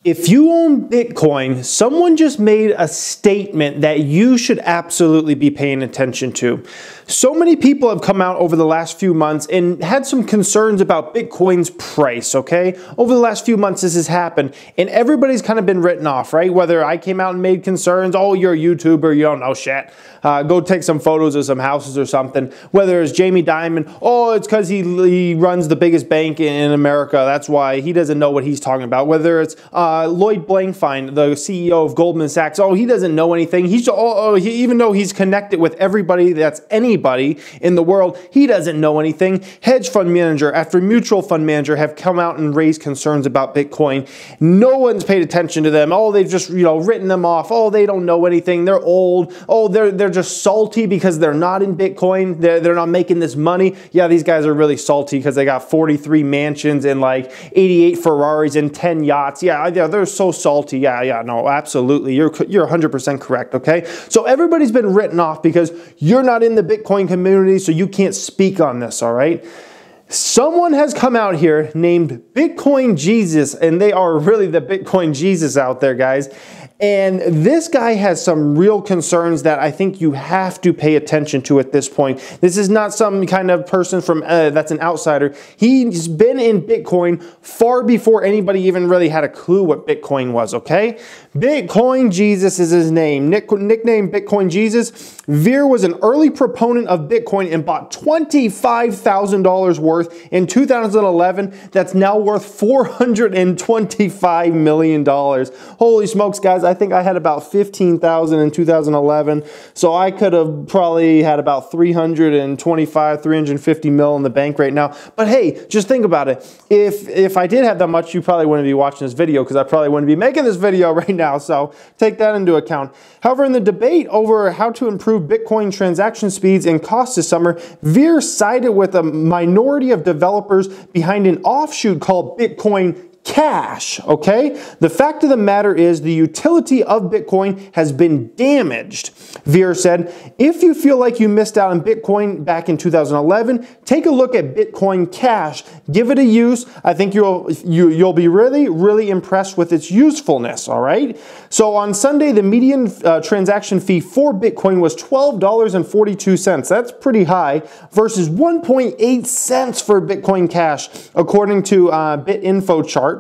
If you own Bitcoin, someone just made a statement that you should absolutely be paying attention to. So many people have come out over the last few months and had some concerns about Bitcoin's price, okay? Over the last few months this has happened and everybody's kind of been written off, right? Whether I came out and made concerns, oh, you're a YouTuber, you don't know shit. Go take some photos of some houses or something. Whether it's Jamie Dimon, oh, it's because he runs the biggest bank in America, that's why he doesn't know what he's talking about. Whether it's Lloyd Blankfein, the CEO of Goldman Sachs, oh, he doesn't know anything. Even though he's connected with everybody that's anybody in the world, he doesn't know anything. Hedge fund manager after mutual fund manager have come out and raised concerns about Bitcoin. No one's paid attention to them. Oh, they've just written them off. Oh, they don't know anything. They're old. Oh, they're just salty because they're not in Bitcoin. They're not making this money. Yeah, these guys are really salty because they got 43 mansions and like 88 Ferraris and 10 yachts. Yeah, they're so salty. Yeah, no, absolutely. You're 100% correct, okay? So everybody's been written off because you're not in the Bitcoin community, so you can't speak on this, all right? Someone has come out here named Bitcoin Jesus, and they are really the Bitcoin Jesus out there, guys. And this guy has some real concerns that I think you have to pay attention to at this point. This is not some kind of person from that's an outsider. He's been in Bitcoin far before anybody even really had a clue what Bitcoin was, okay? Bitcoin Jesus is his name. Nickname Bitcoin Jesus. Veer was an early proponent of Bitcoin and bought $25,000 worth in 2011. That's now worth $425 million. Holy smokes, guys. I think I had about 15,000 in 2011, so I could have probably had about 350 mil in the bank right now. But hey, just think about it. If I did have that much, you probably wouldn't be watching this video because I probably wouldn't be making this video right now, so take that into account. However, in the debate over how to improve Bitcoin transaction speeds and costs this summer, Veer sided with a minority of developers behind an offshoot called Bitcoin Cash, okay? The fact of the matter is the utility of Bitcoin has been damaged. Veer said, if you feel like you missed out on Bitcoin back in 2011, take a look at Bitcoin Cash. Give it a use. I think you'll be really impressed with its usefulness, all right? So on Sunday, the median transaction fee for Bitcoin was $12.42. That's pretty high versus 1.8 cents for Bitcoin Cash, according to BitInfo chart.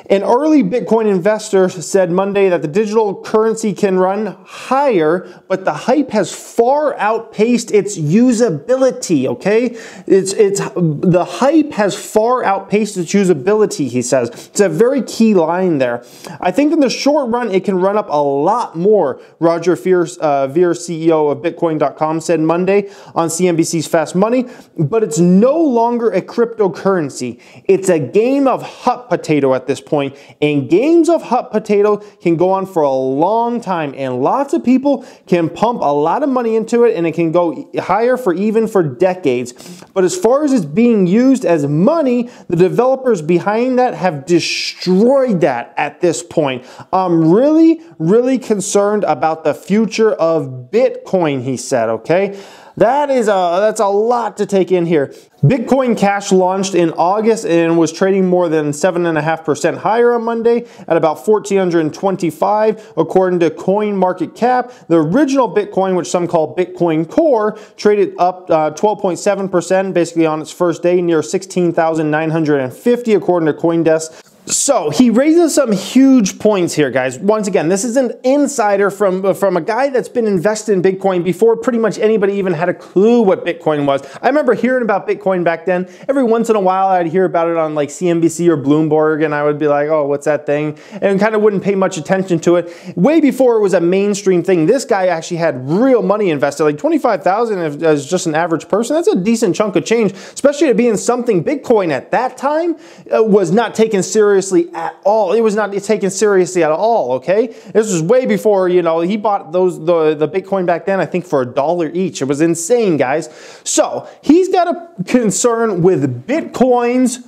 An early Bitcoin investor said Monday that the digital currency can run higher, but the hype has far outpaced its usability, okay? The hype has far outpaced its usability, he says. It's a very key line there. I think in the short run, it can run up a lot more, Roger Ver, CEO of Bitcoin.com, said Monday on CNBC's Fast Money, but it's no longer a cryptocurrency. It's a game of hot potato at this point. And games of hot potato can go on for a long time, and lots of people can pump a lot of money into it, and it can go higher for even for decades. But as far as it's being used as money, the developers behind that have destroyed that at this point. I'm really concerned about the future of Bitcoin, he said, okay? That's a lot to take in here. Bitcoin Cash launched in August and was trading more than 7.5% higher on Monday at about $1,425, according to CoinMarketCap. The original Bitcoin, which some call Bitcoin Core, traded up 12.7% basically on its first day, near 16,950, according to CoinDesk. So he raises some huge points here, guys. Once again, this is an insider from a guy that's been invested in Bitcoin before pretty much anybody even had a clue what Bitcoin was. I remember hearing about Bitcoin back then. Every once in a while, I'd hear about it on like CNBC or Bloomberg, and I would be like, oh, what's that thing? And kind of wouldn't pay much attention to it. Way before it was a mainstream thing, this guy actually had real money invested. Like 25,000 as just an average person, that's a decent chunk of change, especially to be in something Bitcoin at that time was not taken seriously at all. It was not taken seriously at all, okay? This was way before, he bought the Bitcoin back then, I think for $1 each. It was insane, guys. So he's got a concern with Bitcoin's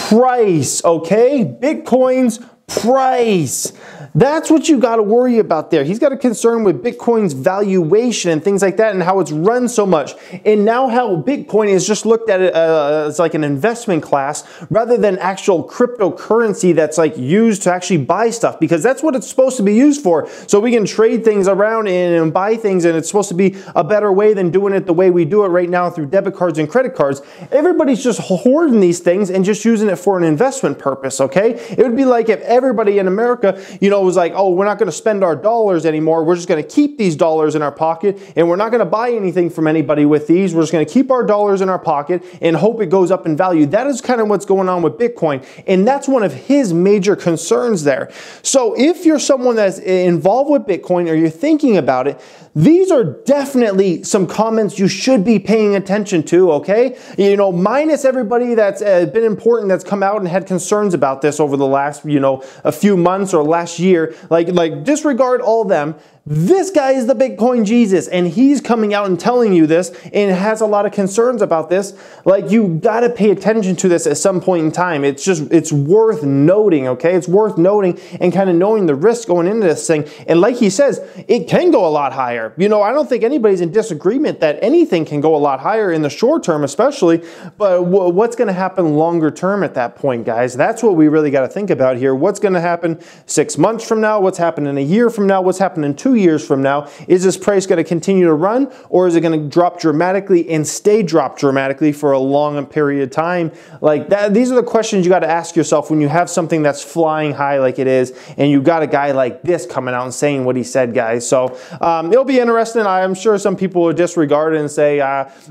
price, okay? Bitcoin's price. That's what you got to worry about there. He's got a concern with Bitcoin's valuation and things like that and how it's run so much. And now how Bitcoin is just looked at it as like an investment class rather than actual cryptocurrency that's like used to actually buy stuff, because that's what it's supposed to be used for. So we can trade things around and buy things, and it's supposed to be a better way than doing it the way we do it right now through debit cards and credit cards. Everybody's just hoarding these things and just using it for an investment purpose, okay? It would be like if everybody in America, you know, was like, oh, we're not going to spend our dollars anymore. We're just going to keep these dollars in our pocket, and we're not going to buy anything from anybody with these. We're just going to keep our dollars in our pocket and hope it goes up in value. That is kind of what's going on with Bitcoin, and that's one of his major concerns there. So if you're someone that's involved with Bitcoin or you're thinking about it, these are definitely some comments you should be paying attention to, okay? You know, minus everybody that's been important that's come out and had concerns about this over the last, you know, a few months or last year. Like disregard all them. This guy is the Bitcoin Jesus, and he's coming out and telling you this and has a lot of concerns about this. Like, you got to pay attention to this at some point in time. It's worth noting, okay? It's worth noting and kind of knowing the risk going into this thing. And like he says, it can go a lot higher. You know, I don't think anybody's in disagreement that anything can go a lot higher in the short term, especially, but what's going to happen longer term at that point, guys? That's what we really got to think about here. What's going to happen 6 months from now? What's happening a year from now? What's happening 2 years from now? Is this price going to continue to run, or is it going to drop dramatically and stay dropped dramatically for a long period of time? Like that, these are the questions you got to ask yourself when you have something that's flying high like it is, and you got a guy like this coming out and saying what he said, guys. So it'll be interesting. I'm sure some people will disregard it and say,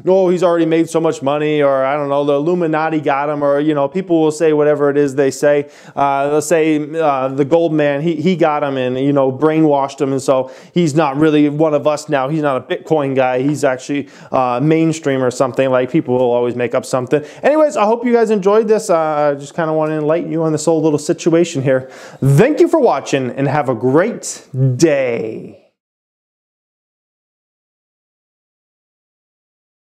oh, he's already made so much money, or I don't know, the Illuminati got him, or, you know, people will say whatever it is they say. They'll say the gold man, he got him and, you know, brainwashed him, and so he's not really one of us now. He's not a Bitcoin guy. He's actually mainstream or something. Like, people will always make up something. Anyways, I hope you guys enjoyed this. I just kind of want to enlighten you on this whole little situation here. Thank you for watching, and have a great day.